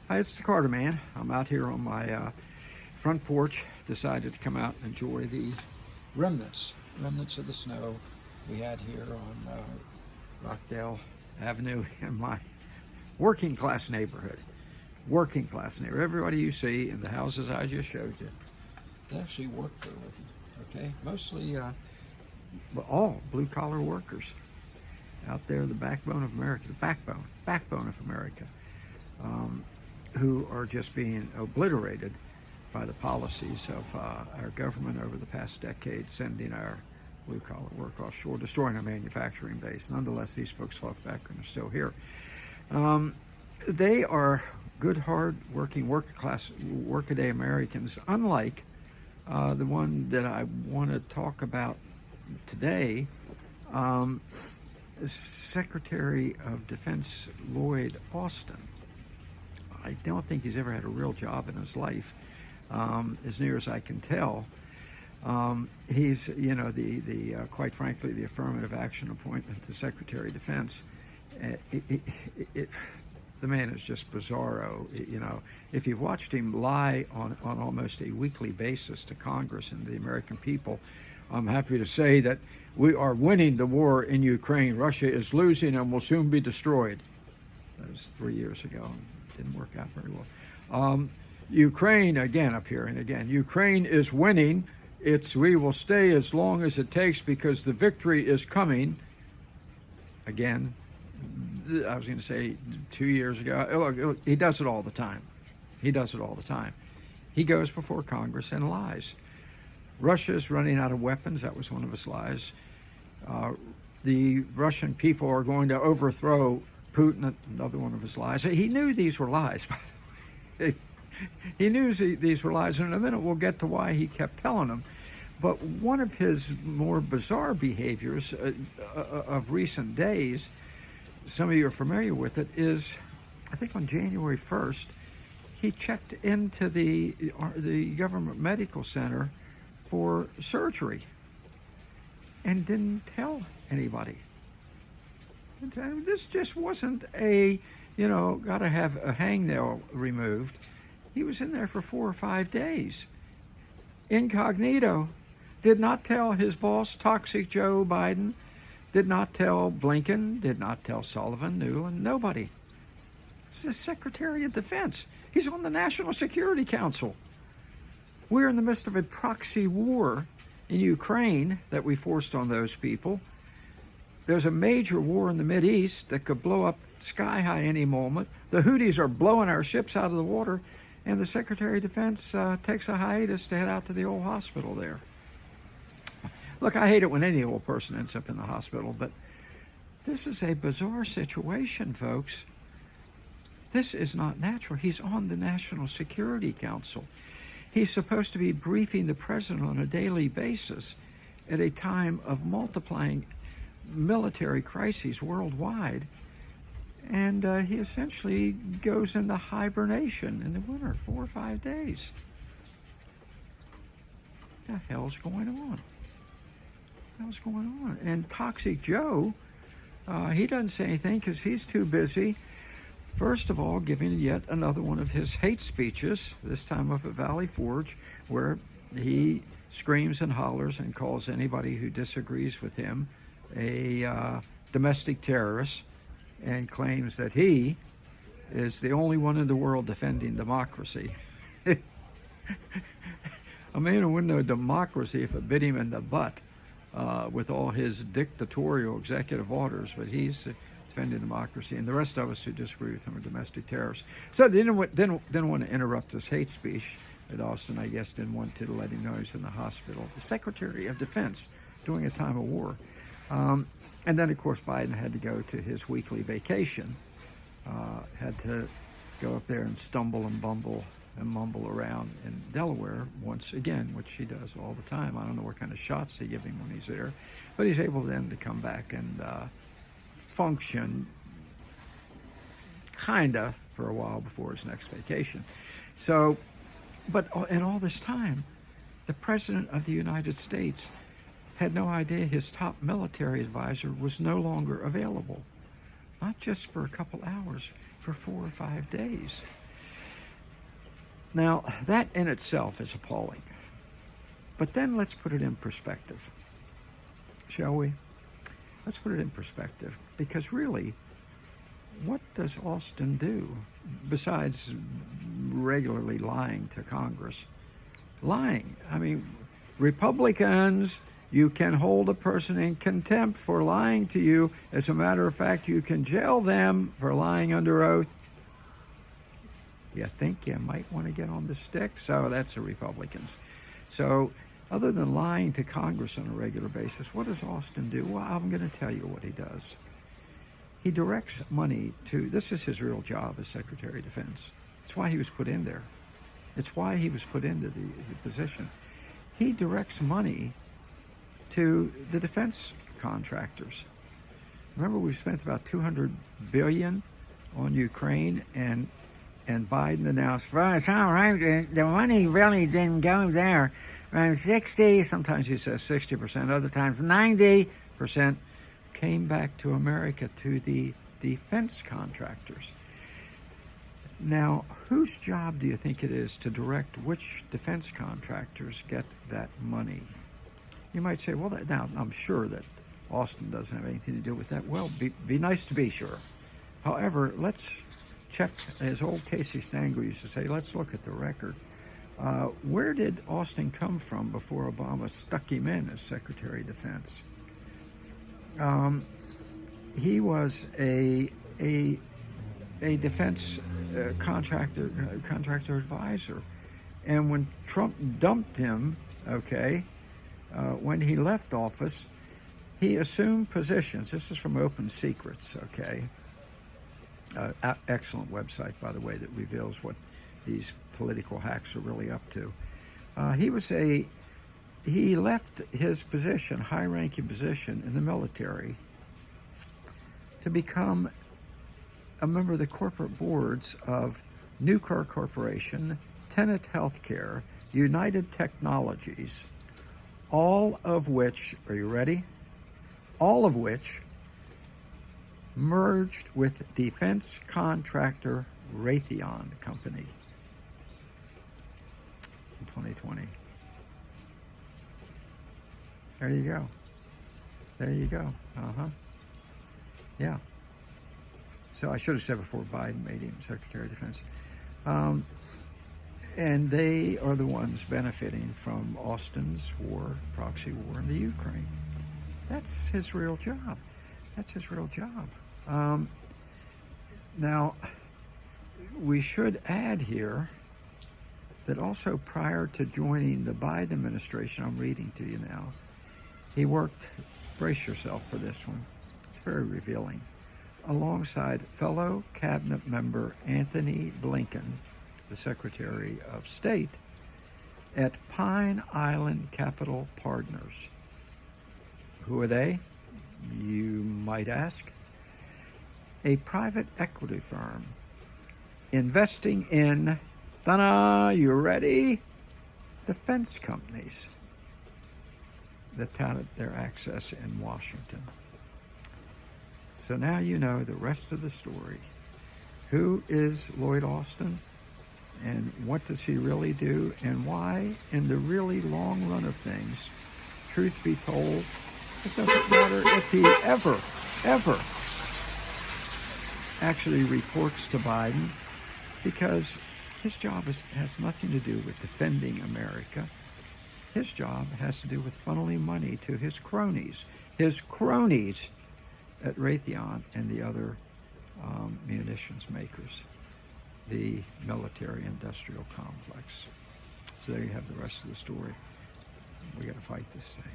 Hi, it's the Carter Man. I'm out here on my front porch. Decided to come out and enjoy the remnants of the snow we had here on Rockdale Avenue in my working class neighborhood. Everybody you see in the houses I just showed you, they actually work for a living. Okay, mostly all blue collar workers out there, the backbone of America, backbone of America. Who are just being obliterated by the policies of our government over the past decade, sending our blue-collar work offshore, destroying our manufacturing base. Nonetheless, these folks fought back and are still here. They are good, hard-working, working-class, workaday Americans, unlike the one that I want to talk about today, Secretary of Defense Lloyd Austin. I don't think he's ever had a real job in his life, as near as I can tell. He's, quite frankly, the affirmative action appointment to Secretary of Defense. The man is just bizarro. If you've watched him lie on almost a weekly basis to Congress and the American people, I'm happy to say that we are winning the war in Ukraine. Russia is losing and will soon be destroyed. That was 3 years ago. Didn't work out very well. Ukraine, again, appearing again. Ukraine is winning. We will stay as long as it takes because the victory is coming. Again, I was going to say 2 years ago. Look, he does it all the time. He goes before Congress and lies. Russia is running out of weapons. That was one of his lies. The Russian people are going to overthrow Putin, another one of his lies. He knew these were lies. He knew these were lies, and in a minute we'll get to why he kept telling them. But one of his more bizarre behaviors of recent days, some of you are familiar with it, is I think on January 1st, he checked into the government medical center for surgery and didn't tell anybody. This just wasn't got to have a hangnail removed. He was in there for 4 or 5 days. Incognito. Did not tell his boss, Toxic Joe Biden. Did not tell Blinken. Did not tell Sullivan, Nuland. Nobody. It's the Secretary of Defense. He's on the National Security Council. We're in the midst of a proxy war in Ukraine that we forced on those people. There's a major war in the Mideast that could blow up sky high any moment. The Houthis are blowing our ships out of the water, and the Secretary of Defense takes a hiatus to head out to the old hospital there. Look, I hate it when any old person ends up in the hospital, but this is a bizarre situation, folks. This is not natural. He's on the National Security Council. He's supposed to be briefing the president on a daily basis at a time of multiplying military crises worldwide, and he essentially goes into hibernation in the winter, 4 or 5 days. What the hell's going on? And Toxic Joe, he doesn't say anything because he's too busy, first of all, giving yet another one of his hate speeches, this time up at Valley Forge, where he screams and hollers and calls anybody who disagrees with him a domestic terrorist, and claims that he is the only one in the world defending democracy. A man who wouldn't know democracy if it bit him in the butt with all his dictatorial executive orders, but he's defending democracy, and the rest of us who disagree with him are domestic terrorists. So they didn't want to interrupt his hate speech, but Austin, I guess, didn't want to let him know he's in the hospital. The Secretary of Defense during a time of war. And then, of course, Biden had to go to his weekly vacation, had to go up there and stumble and bumble and mumble around in Delaware once again, which he does all the time. I don't know what kind of shots they give him when he's there, but he's able then to come back and function kinda for a while before his next vacation. So, but in all this time, the President of the United States had no idea his top military advisor was no longer available. Not just for a couple hours, for 4 or 5 days. Now, that in itself is appalling. But then let's put it in perspective, shall we? Let's put it in perspective, because really, what does Austin do besides regularly lying to Congress? Lying. I mean, Republicans, you can hold a person in contempt for lying to you. As a matter of fact, you can jail them for lying under oath. You think you might want to get on the stick? So that's the Republicans. So other than lying to Congress on a regular basis, what does Austin do? Well, I'm going to tell you what he does. He directs money to, this is his real job as Secretary of Defense. It's why he was put in there. It's why he was put into the position. He directs money to the defense contractors. Remember, we spent about $200 billion on Ukraine, and Biden announced, well, it's all right, the money really didn't go there. Around 60, sometimes he says 60%, other times 90% came back to America, to the defense contractors. Now, whose job do you think it is to direct which defense contractors get that money? You might say, well, now I'm sure that Austin doesn't have anything to do with that. Well, be nice to be sure. However, let's check, as old Casey Stengel used to say, let's look at the record. Where did Austin come from before Obama stuck him in as Secretary of Defense? He was a defense contractor advisor, and when Trump dumped him, when he left office, he assumed positions. This is from Open Secrets, excellent website, by the way, that reveals what these political hacks are really up to. He left his position, high-ranking position in the military, to become a member of the corporate boards of Nucor Corporation, Tenet Healthcare, United Technologies, all of which, are you ready? All of which merged with defense contractor Raytheon Company in 2020. There you go. There you go. Yeah. So I should have said before Biden made him Secretary of Defense. And they are the ones benefiting from Austin's war, proxy war in the Ukraine. That's his real job. That's his real job. Now, we should add here that also prior to joining the Biden administration, I'm reading to you now, he worked, brace yourself for this one, it's very revealing, alongside fellow cabinet member Anthony Blinken, the Secretary of State, at Pine Island Capital Partners. Who are they, you might ask? A private equity firm investing in, ta-da, you ready? Defense companies that touted their access in Washington. So now you know the rest of the story. Who is Lloyd Austin? And what does he really do? And why, in the really long run of things, truth be told, it doesn't matter if he ever actually reports to Biden, because his job has nothing to do with defending America. His job has to do with funneling money to his cronies at Raytheon and the other munitions makers, the military-industrial complex. So there you have the rest of the story. We got to fight this thing.